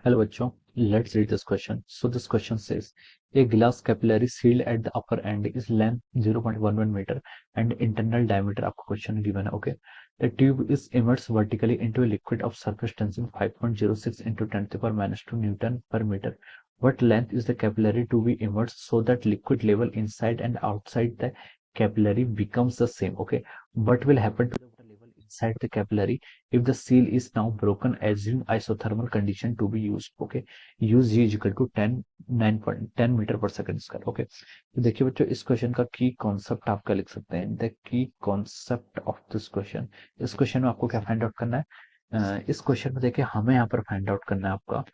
Hello बच्चों, let's read this question. So this question says a glass capillary sealed at the upper end is length 0.11 meter and internal diameter आपको question given है. Okay, the tube is immersed vertically into a liquid of surface tension 5.06 into 10 to the power minus 2 Newton per meter. What length is the capillary to be immersed so that liquid level inside and outside the capillary becomes the same? Okay, what will happen to the water level inside the capillary if the seal is now broken? Assume isothermal condition to be used. Okay, use g is equal to 9.10 metre पर second square. Okay, तो देखिए बच्चों, इस question का की concept आपका लिख सकते हैं. The key concept of this question. इस क्वेश्चन में आपको क्या फाइंड आउट करना है? इस क्वेश्चन में देखिए हमें यहाँ पर फाइंड आउट करना है आपका.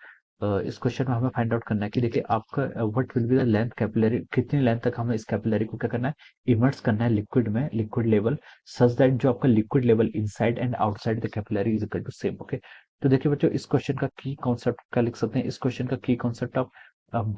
इस क्वेश्चन में हमें फाइंड आउट करना है कि देखिए आपका what will be the length capillary, कितनी लेंथ तक हमें इस कैपिलरी को क्या करना है, इमर्स करना है लिक्विड में, लिक्विड लेवल सच दैट जो आपका liquid level inside and outside the capillary is equal to same. Okay, तो देखिए बच्चों, इस क्वेश्चन का की कॉन्सेप्ट क्या लिख सकते हैं? इस क्वेश्चन का की कॉन्सेप्ट आप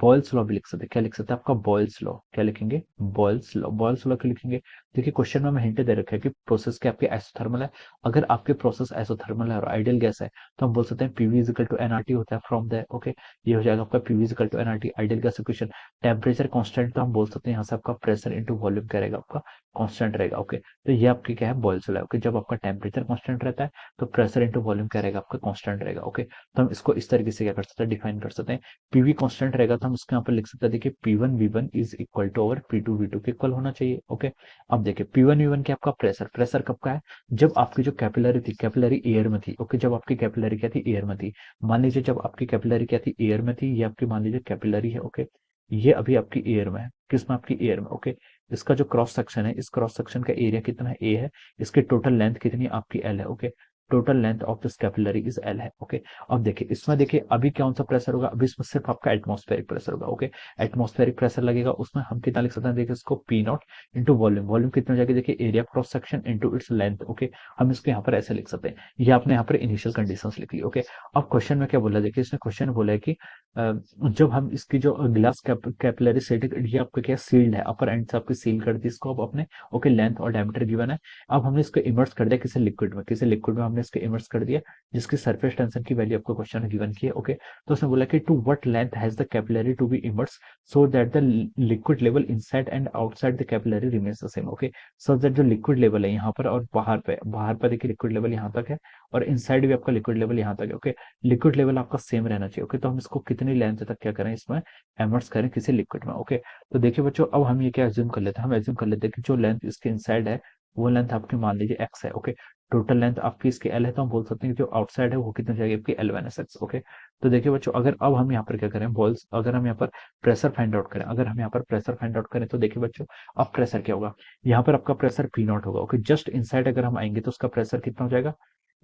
बॉयल्स लॉ भी लिख सकते हैं. क्या लिख सकते हैं? आपका बॉयल्स लॉ. क्या लिखेंगे? Boyle's law. बॉयल्स लॉ क्यों लिखेंगे? देखिए क्वेश्चन में हमें हिंट दे रखा है कि प्रोसेस के आपके आइसोथर्मल है. अगर आपके प्रोसेस आइसोथर्मल है और आइडियल गैस है तो हम बोल सकते हैं PV is equal to NRT होता है फ्रॉम द. ओके, ये हो जाएगा आपका PV is equal to NRT ideal gas equation. Temperature constant तो हम बोल सकते हैं यहाँ से आपका प्रेशर इनटू वॉल्यूम क्या रहेगा, आपका कांस्टेंट रहेगा. ओके, तो ये आपकी क्या है? Boyle's law. ओके, जब आपका टेम्परेचर कांस्टेंट रहता है तो प्रेशर इनटू वॉल्यूम क्या रहेगा? आपका कांस्टेंट रहेगा. ओके, तो हम इसको इस तरीके से क्या कर सकते हैं? डिफाइन कर सकते हैं. पीवी कांस्टेंट रहेगा तो हम इसके यहाँ पर लिख सकते हैं, देखिए P1 V1 is equal to over P2 V2 के इक्वल होना चाहिए. ओके, अब देखिए P1 V1 क्या आपका प्रेशर, प्रेशर कब का है? जब आपकी जो कैपिलरी थी, कैपिलरी एयर में थी. ओके, जब आपकी कैपिलरी क्या थी? एयर में थी. मान लीजिए जब आपकी कैपिलरी क्या थी? एयर में थी. ये आपकी मान लीजिए कैपिलरी है. ओके, ये अभी आपकी एयर में है. किस में? आपकी एयर में. ओके, इसका जो क्रॉस सेक्शन है, इस क्रॉस सेक्शन का एरिया कितना है? ए है. इसकी टोटल लेंथ कितनी? आपकी एल है. Okay, total length of this capillary is L है. ओके, अब देखिए इसमें देखिए अभी कौन सा प्रेशर होगा? अभी इसमें सिर्फ आपका एटमॉस्फेरिक प्रेशर होगा. ओके, एटमॉस्फेरिक प्रेशर लगेगा, उसमें हम कितना लिख सकते हैं? देखिए इसको P not into volume. Volume कितना हो जाएगा? देखिए area cross section into its length. Okay, हम इसको यहाँ पर ऐसे लिख सकते हैं. ये आपने यहाँ पर इनिशियल कंडीशंस लिख ली. ओके, अब क्वेश्चन में क्या बोला? देखिए इसने क्वेश्चन में बोला है कि जब हम इसकी जो ग्लास कैपिलरी सेट, ये आपका क्या सील्ड है, अपर एंड से आपकी सील कर दी इसको अब अपने. ओके, लेंथ और डायमीटर गिवन है. अब हमने इसको इमर्स कर दिया किसी लिक्विड में, किसी लिक्विड में हमने इसको इमर्स कर दिया जिसकी सरफेस टेंशन की वैल्यू आपको क्वेश्चन में गिवन की है. ओके, तो उसने बोला कि to what length has the capillary to be immerse so that the liquid level inside and outside the capillary remains the same. Okay, so that जो लिक्विड लेवल है यहाँ पर और बाहर पे, बाहर पर देखिए लिक्विड लेवल यहाँ तक है और इनसाइड भी आपका लिक्विड लेवल यहाँ तक है. ओके, लिक्विड लेवल आपका सेम रहना चाहिए. ओके, तो हम इसको कितनी लेंथ तक क्या करें? इसमें इमर्स करें किसी लिक्विड में. ओके, तो देखिए बच्चों, अब हम ये क्या एज्यूम कर लेते हैं? हम एज्यूम कर लेते हैं कि जो लेंथ इसके इनसाइड है वो लेंथ आपकी मान लीजिए एक्स है. ओके, टोटल लेंथ आपकी इसकी एल है, तो हम बोल सकते हैं कि जो आउटसाइड है वो कितनी जाएगी? आपकी एल माइनस एक्स. ओके, तो देखिए बच्चों, अगर अब हम यहाँ पर क्या करें? बॉल्स, अगर हम यहाँ पर प्रेशर फाइंड आउट करें, अगर हम यहाँ पर प्रेशर फाइंड आउट करें तो देखिए बच्चों, अब प्रेशर क्या होगा? यहाँ पर आपका प्रेशर पी नॉट होगा. ओके, जस्ट इनसाइड अगर हम आएंगे तो उसका प्रेशर कितना हो जाएगा?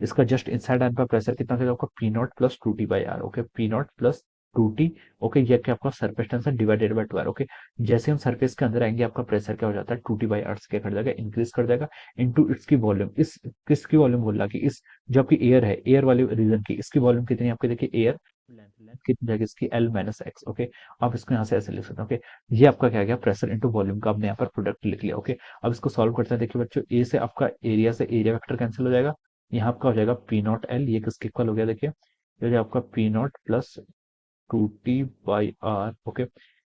इसका जस्ट इनसाइड आने पर प्रेशर कितना हो जाएगा? आपका P naught plus two T by R. Okay, P naught plus two T. Okay, ये क्या आपका surface tension divided by two R. Okay, जैसे हम सरफेस के अंदर आएंगे आपका प्रेशर क्या हो जाता है? टू टी बाई आर से क्या कर जाएगा? इंक्रीज कर जाएगा इनटू इसकी वॉल्यूम. इस किसकी वॉल्यूम बोल रहा कि इस जो आपकी एयर है, एयर वाले रीजन की, इसकी वॉल्यूम कितनी है आपकी? देखिए एयर लेंथ, लेंथ कितनी जाएगी इसकी? L minus x. ओके, आप इसको यहाँ से ऐसे लिख सकते हैं. ओके, ये आपका क्या गया? प्रेशर इंटू वॉल्यूम का आपने यहाँ पर प्रोडक्ट लिख लिया. ओके, अब इसको सॉल्व करते हैं. देखिए बच्चों, ए से आपका एरिया से एरिया वेक्टर कैंसिल हो जाएगा. यहाँ आपका हो जाएगा पी नॉट एल, ये किसके इक्वल हो गया? देखिए ये जो आपका P naught plus two T by R. Okay,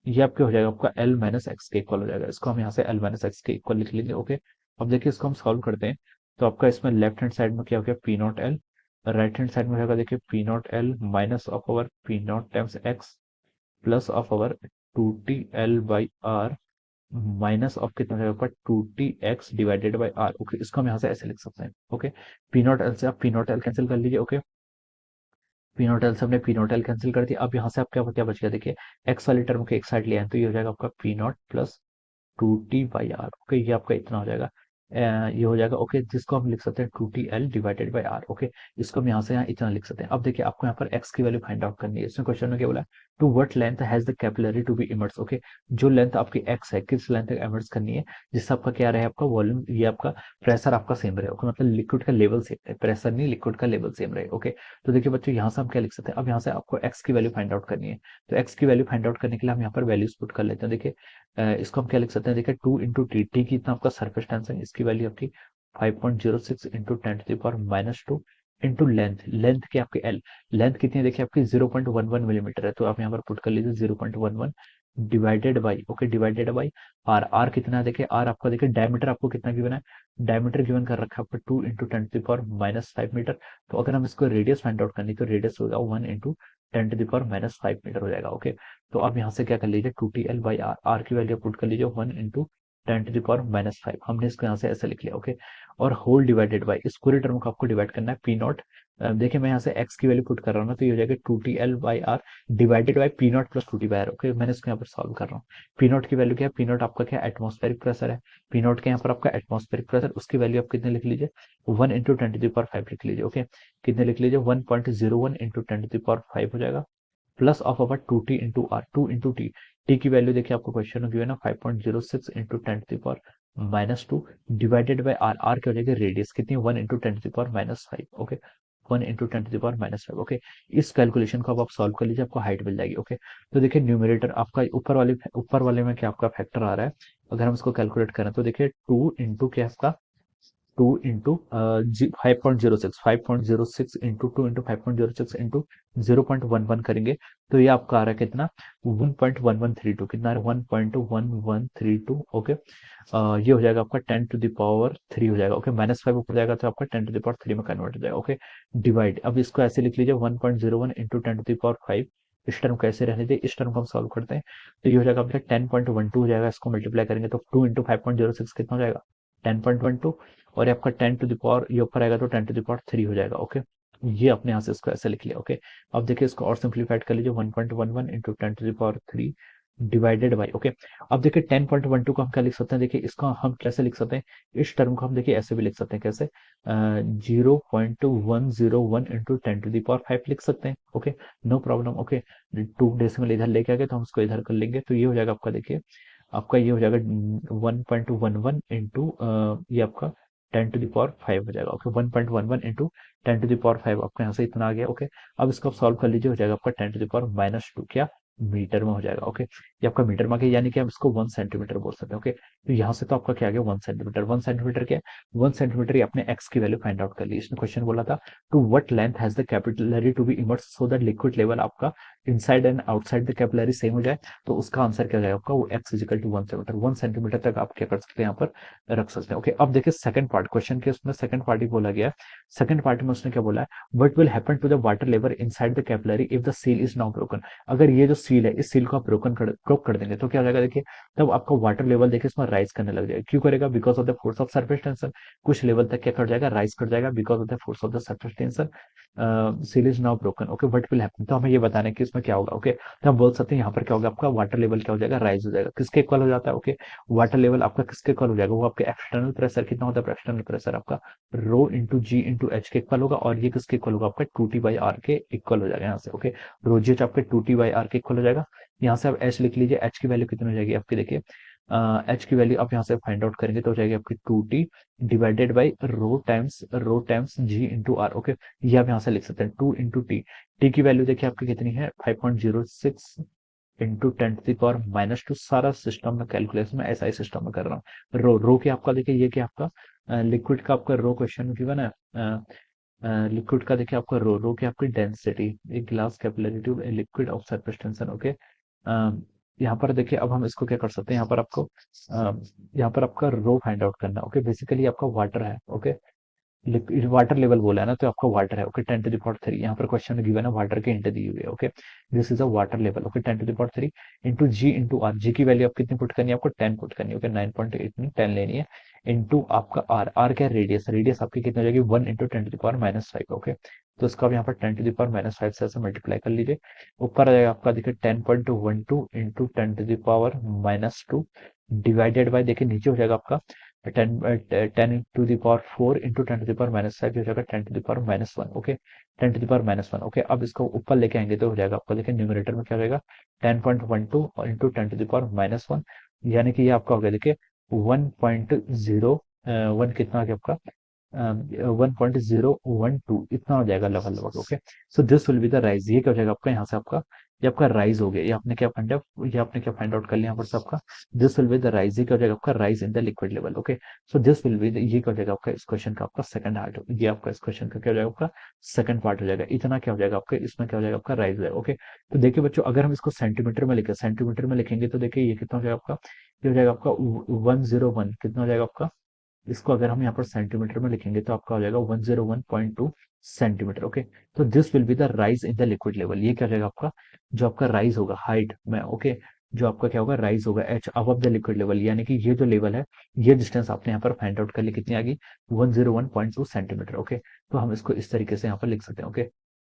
ये आपके हो जाएगा आपका एल माइनस एक्स के इक्वल हो जाएगा. इसको हम यहाँ से एल माइनस एक्स के इक्वल लिख लेंगे. ओके, अब देखिए इसको हम सॉल्व करते हैं तो आपका इसमें लेफ्ट हैंड साइड में क्या हो गया? P naught L. Right hand side में होगा देखिए P naught L minus of our P naught times X plus of our two T L by R minus of कितना हो जाएगा? Two T X divided by R. Okay, इसको हम यहाँ से ऐसे लिख सकते हैं. ओके, पी नॉट एल से आप पी नॉट एल कैंसिल कर लीजिए. ओके, पी नॉट एल से हमने पी नॉट एल कैंसिल कर दिया. अब यहाँ से आप क्या क्या बच गया? देखिए एक्स वाली टर्म को एक साइड लिया है तो ये हो जाएगा आपका P naught plus two T by R. Okay, ये आपका इतना हो जाएगा. ये हो जाएगा. ओके, जिसको हम लिख सकते हैं two T L divided by R. Okay, इसको हम यहाँ से यहाँ इतना लिख सकते हैं. अब देखिए आपको यहाँ पर एक्स की वैल्यू फाइंड आउट करनी है. इसमें क्वेश्चन में क्या बोला? To what length has the capillary to be immerse. Okay, जो लेंथ आपकी एक्स है किस लेंथ तक इमर्स करनी है जिससे आपका क्या रहे? आपका वॉल्यूम, ये आपका प्रेशर आपका सेम रहे. ओके, मतलब लिक्विड का लेवल सेम रहे, प्रेशर नहीं, लिक्विड का लेवल सेम रहे. ओके, तो देखिए बच्चों, यहाँ से हम क्या लिख सकते हैं? अब यहाँ से आपको एक्स की वैल्यू फाइंड आउट करनी है. तो एक्स की वैल्यू फाइंड आउट करने के लिए हम यहाँ पर वैल्यूज पुट कर लेते हैं. देखिए इसको हम क्या लिख सकते हैं? देखिए टू इंटू टी, टी कितना आपका सरफेस टेंशन, इसकी वैल्यू आपकी 5.06 into 10 to the power minus two into length, length की आपकी एल, लेंथ कितनी है देखिए आपकी 0.11 मिलीमीटर है, तो आप यहाँ पर पुट कर लीजिए 0.11 divided by, okay, divided by R, R कितना है देखिए, आर आपका देखिए डायमीटर आपको कितना गिवन है, डायमीटर गिवन कर रखा है आपका 2 × 10⁻⁵मीटर। तो अगर हम इसको रेडियस फाइंड आउट करनी तो रेडियस होगा 1 × 10⁻⁵ मीटर हो जाएगा, ओके। तो आप यहाँ से क्या कर लीजिए 2TL/r, आर की वैल्यू पुट कर लीजिए 1 × 10⁻⁵ हमने इसको यहाँ से ऐसे लिख लिया, ओके। और होल डिवाइडेड बाई, इस पूरे टर्म को आपको डिवाइड करना है पी नॉट, देखिए मैं यहाँ से x की वैल्यू पुट कर रहा हूँ ना, तो ये हो जाएगा 2TL/r divided by P naught plus 2T/r, okay. मैंने इसको यहाँ पर सॉल्व कर रहा हूँ। पी नॉट की वैल्यू क्या है, पी नॉट आपका क्या एटमॉस्फेरिक प्रेशर है, पी नॉट के यहाँ पर आपका एटमॉस्फेरिक प्रेशर, उसकी वैल्यू आप कितने लिख लीजिए 1 × 10⁵ लिख लीजिए, ओके। कितने लिख लीजिए 1.01 × 10⁵ हो जाएगा, plus of our 2T into R, 2 × T की वैल्यू देखिए आपको क्वेश्चन में गिवन है 5.06 × 10⁻⁻2 डिवाइडेड बाई आर, आर क्या हो जाएगी रेडियस कितनी 1 × 10⁻⁵, ओके, 1 × 10⁻⁵, ओके। इस कैलकुलेशन को अब आप सॉल्व कर लीजिए, आपको हाइट मिल जाएगी, ओके। तो देखिए न्यूमरेटर आपका ऊपर वाले में क्या आपका फैक्टर आ रहा है, अगर हम इसको कैलकुलेट करें तो देखिए 2 × क्या आपका 5.06 इंटू 2 × 5.06 इंटू 0.11 करेंगे, तो ये आपका आ रहा है कितना 1.1132, कितना आ रहा है 1.1132, ओके। ये हो जाएगा आपका 10⁻³ हो जाएगा, ओके। -5 ऊपर जाएगा तो आपका 10⁻³ में कन्वर्ट हो जाएगा, ओके। डिवाइड, अब इसको ऐसे लिख लीजिए 1.01 इंटू 10⁻5, इस टर्म को ऐसे रहने दे, इस टर्म को हम सॉल्व करते हैं तो ये हो जाएगा आपका 10.12 हो जाएगा, इसको मल्टीप्लाई करेंगे तो 2 × 5.06 कितना हो जाएगा 10.12, और ये आपका 10⁻, ये ऊपर आएगा तो 10⁻³ हो जाएगा, ओके। ये अपने यहाँ से इसको ऐसे लिख लिया, ओके। अब देखिए इसको और सिंप्लीफाइड कर लीजिए 1.11 इंटू 10⁻³ डिवाइडेड बाई, ओके। अब देखिए 10.12 को हम क्या लिख सकते हैं, देखिए इसको हम कैसे लिख सकते हैं, इस टर्म को हम देखिए ऐसे भी लिख सकते हैं, कैसे 0.101 इंटू 10⁻5 लिख सकते हैं, okay, no problem, okay. 2 decimal इधर लेके आ गए तो हम इसको इधर कर लेंगे, तो ये हो जाएगा आपका देखिए, आपका ये हो जाएगा 1.11 इंटू ये आपका 10⁻5 हो जाएगा, ओके। 1.11 इंटू 10⁻5 आपका यहाँ से इतना आ गया, ओके। अब इसको आप सॉल्व कर लीजिए, हो जाएगा आपका 10⁻⁻2 क्या मीटर में हो जाएगा, ओके। ये आपका मीटर में आ गया, यानी कि हम इसको 1 सेंटीमीटर बोल सकते हैं, ओके। तो यहाँ से तो आपका क्या आ गया 1 सेंटीमीटर, 1 सेंटीमीटर क्या है 1 सेंटीमीटर, ही आपने एक्स की वैल्यू फाइंड आउट कर ली। इसने क्वेश्चन बोला था to what length has the capillary to be immerse so that liquid level आपका inside and outside the capillary same हो जाए, तो उसका आंसर क्या हो जाएगा आपका वो x is equal to 1 centimetre, 1 centimetre तक आप क्या कर सकते हैं यहाँ पर रख सकते हैं, ओके। अब देखिए सेकंड पार्ट क्वेश्चन के उसमें सेकंड पार्ट ही बोला गया है, सेकंड पार्ट में उसने क्या बोला है, what will happen to the water level inside the capillary if the seal is now broken, अगर ये जो सील है इस सील को आप ब्रोक कर देंगे तो क्या हो जाएगा देखिए, तब आपका वाटर लेवल देखिए इसमें राइज करने लग जाएगा, क्यों करेगा because of the force of surface tension, कुछ लेवल तक क्या कर जाएगा राइज कर जाएगा because of the force of the surface tension, seal is now broken, okay. What will happen, तो हमें ये बताना है कि इसमें क्या होगा, ओके। तो हम बोल सकते हैं यहाँ पर क्या होगा आपका वाटर लेवल क्या हो जाएगा राइज हो जाएगा, किसके इक्वल हो जाता है, ओके। वाटर लेवल आपका किसके इक्वल हो जाएगा, वो आपके एक्सटर्नल प्रेशर कितना होता है, एक्सटर्नल प्रेशर आपका rho into g into H के इक्वल होगा, और ये किसके इक्वल होगा आपका 2T/r के इक्वल हो जाएगा यहाँ से, ओके। रो जी एच आपके 2T/r के इक्वल हो जाएगा, यहाँ से आप एच लिख लीजिए, एच की वैल्यू कितनी हो जाएगी आपकी देखिए, एच की वैल्यू आप यहाँ से फाइंड आउट करेंगे तो हो जाएगी आपकी 2T divided by rho times g into R, okay. ये आप यहाँ से लिख सकते हैं 2 × टी की वैल्यू देखिए आपकी कितनी है 5.06 इंटू 10⁻⁻2, सारा सिस्टम में कैलकुलेशन में ऐसा ही सिस्टम में कर रहा हूँ। रो के आपका देखिए ये क्या आपका लिक्विड का आपका रो क्वेश्चन गिवन है, लिक्विड का देखिए आपका रो की आपकी डेंसिटी, एक glass capillary tube a liquid of surface tension, okay. यहाँ पर देखिए अब हम इसको क्या कर सकते हैं, यहाँ पर आपको यहाँ पर आपका रो फाइंड आउट करना है, ओके। बेसिकली आपका वाटर है, ओके, वाटर लेवल बोला है ना, तो आपका वाटर है, ओके। 10⁻³ यहाँ पर क्वेश्चन में गिवन है वाटर के इंटर दी हुई है, okay. This is a water level, okay. 10⁻³ into g into r, g की वैल्यू आप कितनी पुट करनी है आपको 10 पुट करनी है, ओके। 9.8 में 10 लेनी है, इंटू आपका आर, आर क्या रेडियस, रेडियस आपकी कितनी हो जाएगी 1 इंटू 10⁻⁻5, ओके। तो इसका आप यहाँ पर 10⁻⁵ से ऐसे मल्टीप्लाई कर लीजिए, ऊपर आ जाएगा आपका देखिए 10.12 इंटू 10⁻², डिवाइडेड बाय देखिए नीचे हो जाएगा आपका 10⁻4 इंटू 10⁻⁻5 हो जाएगा 10⁻1, ओके। 10⁻1, ओके। अब इसको ऊपर लेके आएंगे तो हो जाएगा आपका देखिए न्यूमरेटर में क्या रहेगा 10.12 इंटू 10⁻1, यानी कि ये आपका हो गया देखिए 1.01 कितना आ गया आपका 1.012 इतना हो जाएगा लगभग। Okay, so this will be the rise. ये क्या हो जाएगा आपका, यहाँ से आपका ये आपका राइज हो गया। ये आपने क्या फाइंड आउट कर लिया यहाँ पर से आपका, this will be the rise. ये क्या हो जाएगा आपका, rise in the liquid level. Okay, so this will be, ये क्या हो जाएगा आपका इस क्वेश्चन का आपका सेकंड हार्ट, ये आपका इस क्वेश्चन का क्या हो जाएगा आपका सेकंड पार्ट हो जाएगा। इतना क्या हो जाएगा आपका, इसमें क्या हो जाएगा आपका राइज हो जाएगा। ओके, तो देखिए बच्चों, अगर हम इसको सेंटीमीटर में लिखेंगे तो देखिए ये कितना हो जाएगा आपका, ये हो जाएगा आपका 101। कितना हो जाएगा आपका, इसको अगर हम यहाँ पर सेंटीमीटर में लिखेंगे तो आपका हो जाएगा 101.2 सेंटीमीटर। ओके, तो this will be the rise in the liquid level. ये क्या हो जाएगा आपका, जो आपका राइज होगा हाइट में। ओके, जो आपका क्या होगा, राइज होगा H above the liquid level, यानी कि ये जो लेवल है, ये डिस्टेंस आपने यहाँ पर फाइंड आउट कर ली, कितनी आ गई, 101.2 सेंटीमीटर। ओके, तो हम इसको इस तरीके से यहाँ पर लिख सकते हैं। ओके,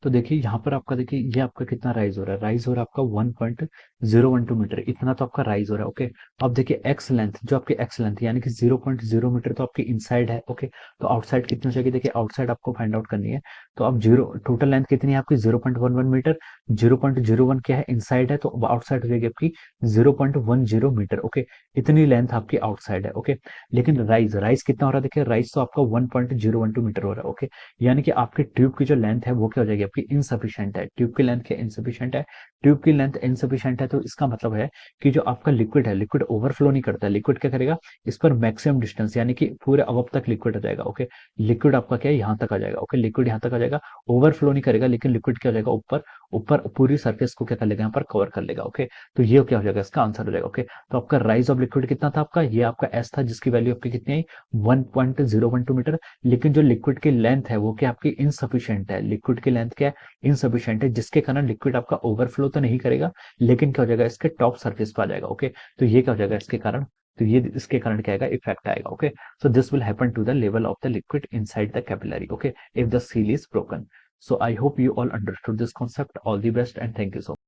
तो देखिए यहाँ पर आपका, देखिए ये आपका कितना राइज हो रहा है, राइज हो रहा है आपका 1.012 मीटर, इतना तो आपका राइज हो रहा है। ओके, अब देखिए एक्स लेंथ, जो आपकी एक्स लेंथ यानी कि 0.0 मीटर तो आपकी इनसाइड है। ओके, तो आउटसाइड कितनी हो जाएगी, देखिए आउटसाइड आपको फाइंड आउट करनी है। तो अब जीरो, टोटल लेंथ कितनी है आपकी 0.11 मीटर, 0.01 क्या है इनसाइड है, तो आउटसाइड हो जाएगी आपकी 0.10 मीटर। ओके, इतनी लेंथ आपकी आउटसाइड है। ओके, लेकिन राइज, राइज कितना हो रहा है, देखिए राइज तो आपका 1.012 मीटर हो रहा है। ओके, यानी कि आपकी ट्यूब की जो लेंथ है वो क्या हो जाएगी आपकी इनसफिशियंट है। ट्यूब की लेंथ क्या इनसफिशियंट है, ट्यूब की लेंथ इनसफिशियंट है, तो इसका मतलब है कि जो आपका लिक्विड है, लिक्विड ओवरफ्लो नहीं करता है। लिक्विड क्या करेगा, इस पर मैक्सिमम डिस्टेंस यानी कि पूरे अबव तक लिक्विड आ जाएगा। ओके, लिक्विड आपका क्या है, यहाँ तक आ जाएगा। ओके, लिक्विड यहाँ तक आ जाएगा, ओवरफ्लो नहीं करेगा, लेकिन लिक्विड क्या हो जाएगा, ऊपर ऊपर पूरी सरफेस को क्या कर लेगा, यहाँ पर कवर कर लेगा। ओके, तो ये क्या हो जाएगा, इसका आंसर हो जाएगा। ओके, तो आपका राइज ऑफ लिक्विड कितना था आपका, ये आपका एस था, जिसकी वैल्यू आपकी कितनी आई 1.012 मीटर। लेकिन जो लिक्विड की लेंथ है वो क्या आपकी इनसफिशियंट है, लिक्विड की लेंथ क्या है इनसफिशियंट है, जिसके कारण लिक्विड आपका ओवरफ्लो तो नहीं करेगा, लेकिन क्या हो जाएगा, इसके टॉप सरफेस पे आ जाएगा। ओके, तो ये क्या हो जाएगा इसके कारण, तो ये इसके कारण क्या आएगा, इफेक्ट आएगा। Okay, so this will happen to the level of the liquid inside the capillary. Okay, if the seal is broken. So I hope you all understood this concept. All the best and thank you so much.